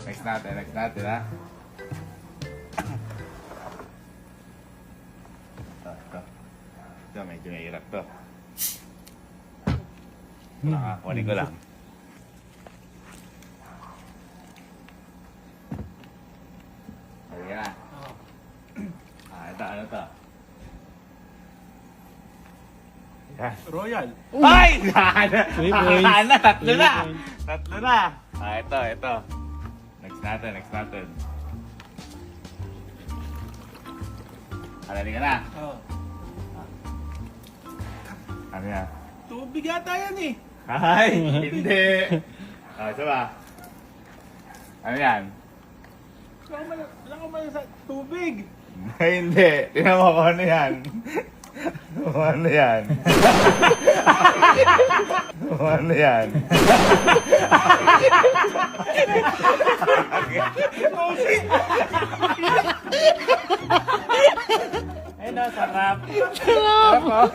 Next natin ha. Ito, medyo mahirap to. Kunin ko lang. Ayan. Ito, ano to? Yan. Royal. Ay! Three points. Tatlo na! 3 points. Tatlo na! Ito. Next natin. Alali ka na. Oh. Ano yan? Tubig yata yan eh. Ay! Hindi! Ito ba? Ano yan? Wala ka man sa tubig. Ay, hindi. Tingnan mo kung ano yan. Kung ano yan. Kung ano yan. Ay na, sarap. Sarap mo?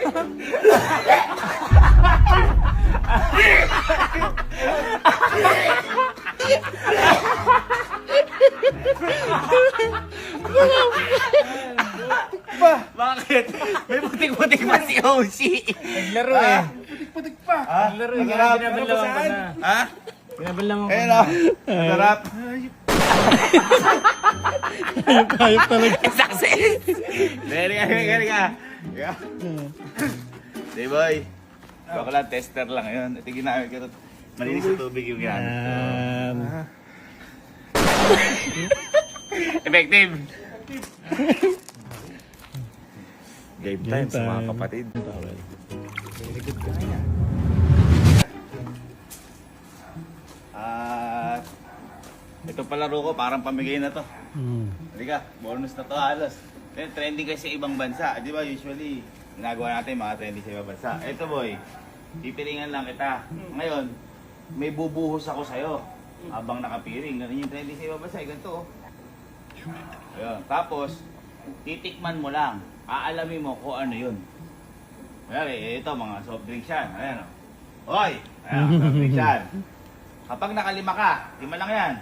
Bakit? May putik-putik pa si Oshi. Naglaro eh. Putik-putik pa. Naglaro eh. Masarap. Binabanlawan ko na. Ha? Binabanlawan ko Ayun na. o. Masarap. Hayop talaga. Success! Very ka. Yeah. Hey boy. Baka lang, tester lang yun. Tingin namin ka ito. Malinis sa tubig yung yan. Yan. Effective. Game time Game sa mga time. kapatid. Very good ka na. At ito palaro ko, parang pamigay na to. Halika, bonus na to halos. Then, trending kasi sa ibang bansa. Di ba usually, ginagawa natin mga trending sa ibang bansa. Ito boy, pipiringan lang kita. Ngayon, may bubuhos ako sa'yo habang nakapiring. Ganun yung trending sa ibang bansa. Ganito oh. Ayun. Tapos, titikman mo lang. Aalamin mo kung ano yun. Kaya ito, mga soft drinks yan. Ayan o. Hoy! Ayan, soft drinks yan. Kapag nakalima ka, 5 lang yan.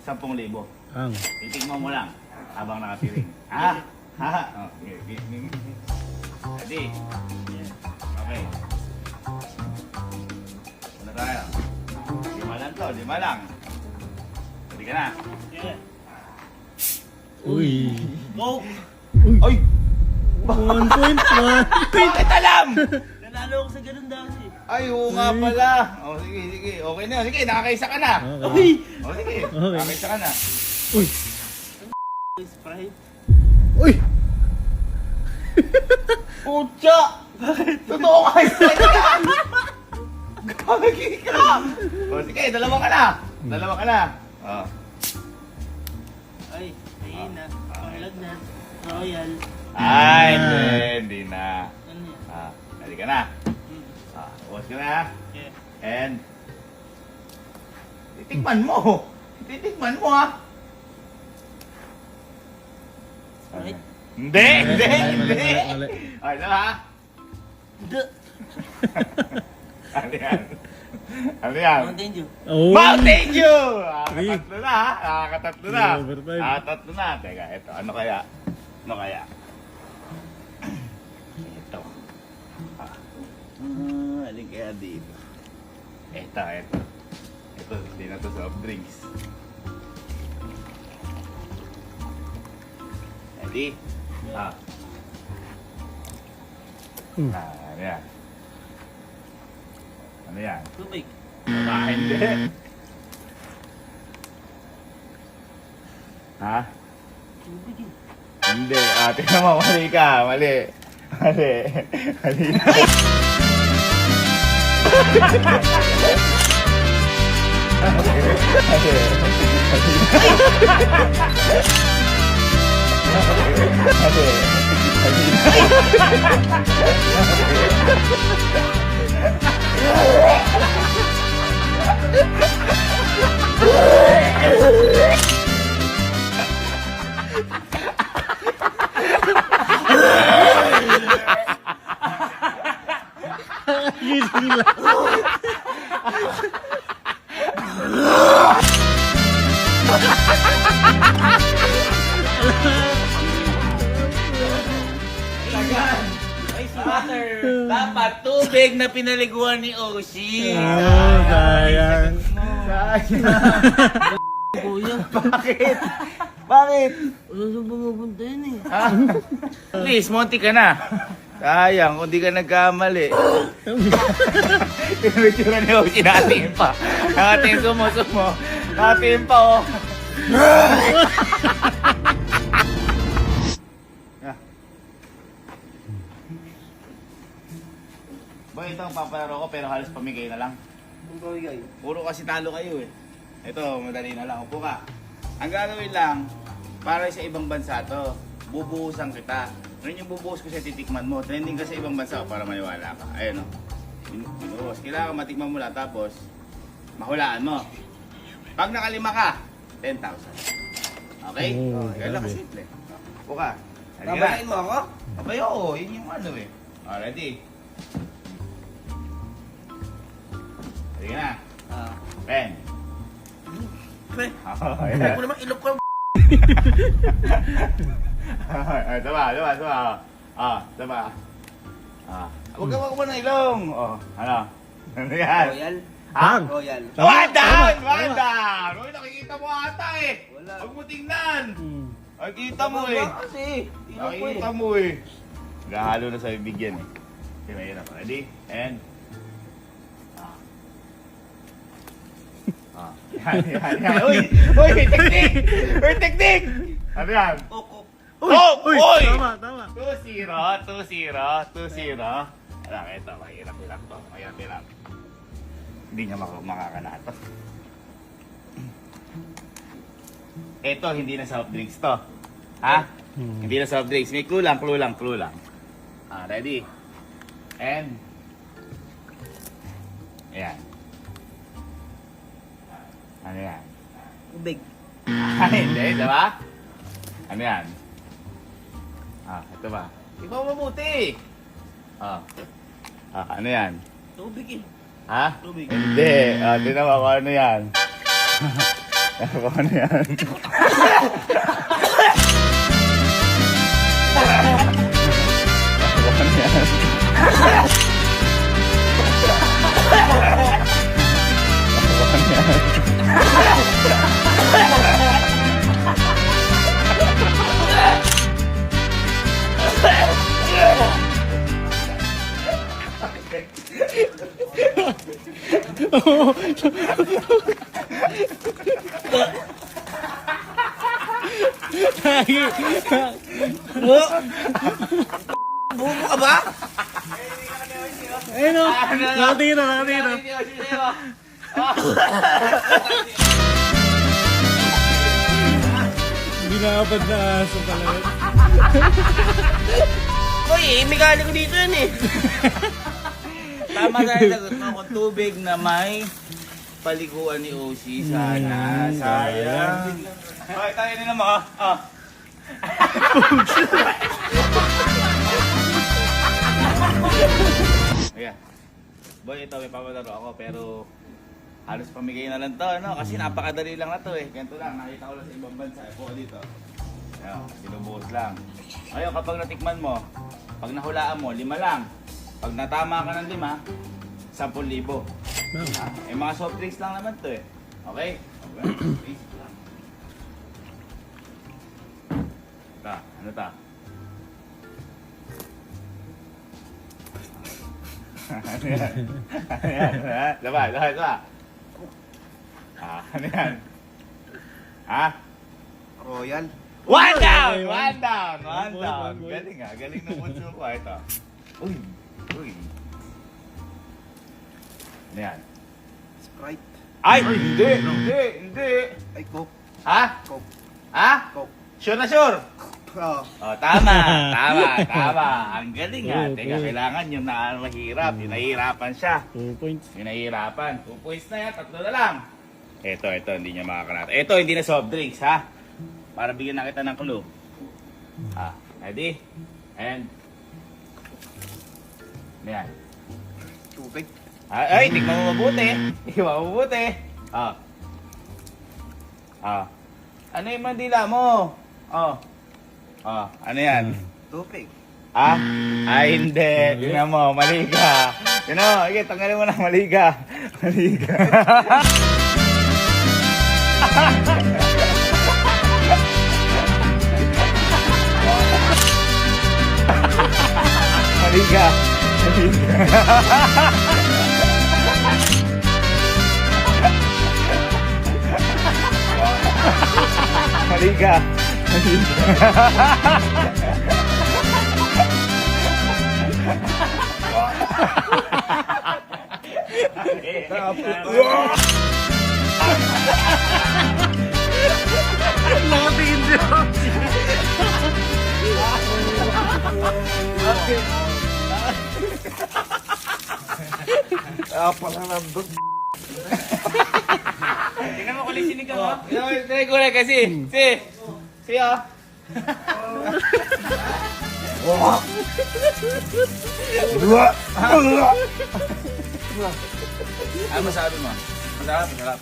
10,000. Ang. Titikman mo lang habang nakapiring. Ha? Ha? Oh, ready? Okay. Una tayo. 5 lang to, 5 lang. Ready ka na? Yeah. Uy. Go! Ay! 1 point. Bakit alam? Nanalo ako sa ganun dati. Ay, oo nga pala. O, sige. Okay na. Sige, nakakaisa ka na. Okay. O, sige. Okay. Nakakaisa ka na. Uy. Sprite. Uy. Pucha! Totoo ka isa yan! Gagi ka! O, sige, dalawa ka na. Dalawa ka na. O. Ay, ayun na. Pangalag na. Royal. Ay, hindi na. Ano yan? Dali ka na. Bukas ka na. Yeah. And, titikman mo. Titikman mo ha. Sprite. Hindi. Mali. Ay, dala ha. The Ano yan? Ano yan? Mountain Dew. Oh. Mountain Dew! Three. Nakakatatlo na ha? Nakakatatlo na. 3/5. Nakakatatlo na. Teka, ito. Ano kaya? Ito. Alin kaya dito? Ito. Ito, hindi na to soft drinks. Ready? Ano yan? Ano yan? Tubig. Hindi. Ha? Tubig yun. Hindi. Tingnan mo, mali ka. Mali. Gising lang. Dapat tubig na pinaliguan ni Oshi. Oh, sayang. Kuya, Bakit? Bakit? wala sa pumupunta yun eh. Please, monty ka na. Sayang, kung di ka nagkamali. Pinitsura ni Oshi, natin pa. Natin sumo. Natin pa, oh. Boy, ito ang papalaro ko pero halos pamigay na lang. Puro kasi talo kayo eh. Ito, madali na lang. Upo ka. Ang gagawin lang, para sa ibang bansa to, bubuhusan kita. Ano yung bubuhos ko sa titikman mo? Trending ka sa ibang bansa para maniwala ka. Ayun o. Binuhos. Kailangan matikman mo lang tapos mahulaan mo. Pag nakalima ka, 10,000. Okay? Oh, Kaya lang grabe. simple. Upo ka. Babayin mo ako? Okay, oo. Yun yung ano eh. Ready? Sige na. Pen. Pre, Okay. huwag mo naman ilok ko. Sama. Huwag mo na ilong. Ano? Ano yan? Royal? Bang! Royal. One down! Tama. One down! Uy, nakikita mo ata eh. Wala. Huwag mo tingnan. Hmm. Nakikita mo eh. Kasi, ilok ko eh. Nakikita mo eh. Nahalo na sa bibigyan eh. Okay, mahirap. Ready? And... Yan. Uy! Teknik! Uy, teknik! Ano yan? Koko. Uy! Tama. 2-0. Alam, ito. Mahirap to. Mahirap. Hindi niya makakanato. Ito, hindi na soft drinks to. Ha? Hindi na soft drinks. May clue lang. Ready? And... Ayan. Ano yan? Ubig. Hindi, diba? Ano yan? Ito ba? Ikaw mabuti. Ano yan? Tubig eh. Ha? Tubig. Hindi. Tinan mo kung ano yan. Kung ano yan. Kung ano yan. Bubo ka ba? Ayun o. Nakatira. Hindi nakapad na aso pala yun. Uy, may gali ko dito yun eh. Tama tayo sagot mo kung tubig na may paliguan ni Oshi. Sana. Sayang. Hoy, tayo nila mo. Ayan. Boy, ito may papalaro ako pero halos pamigay na lang to, no? Kasi napakadali lang na to eh. Ganito lang, nakita ko lang sa ibang bansa. Ako dito. Ayan, sinubuhos lang. Ngayon, kapag natikman mo, pag nahulaan mo, 5 lang. Pag natama ka ng 5, 10,000. Eh, mga soft drinks lang naman to eh. Okay? Basic lang. Ano ta? Ano yan? Diba? Ano yan? Ha? Royal. One down! One One down! One point. Galing nga. Galing ng bunso ko. Ito. Uy. Ano yan? Sprite. Ay! Hindi! Ay, Coke. Ha? Coke. Ha? Coke. Sure na sure? Oo. Tama. Ang galing ha. Oo, Teka, oo. kailangan yung mahirap. Yung nahihirapan siya. 2 points. Yung nahihirapan. 2 points na yan. 3 na lang. Ito. Hindi niya makakanato. Ito, hindi na soft drinks ha. Para bigyan na kita ng clue. Ready? And... Ano yan? Tubig. Ay, tignan mo mabuti. Tignan mo mabuti. Ano yung mandila mo? Oh. Oh, ano yan? Tupig. Ah? Ay, hindi. Tingnan mo, mali ka. Tingnan mo, okay, tanggalin mo na, mali ka. Mali ka. Mali ka. Mali ka. Mali ka. Mali ka. Nakatingin siya. Tingnan mo kulit sinigang ha. Try ko na kasi. Si ah. Ano masabi mo? Masarap, masarap.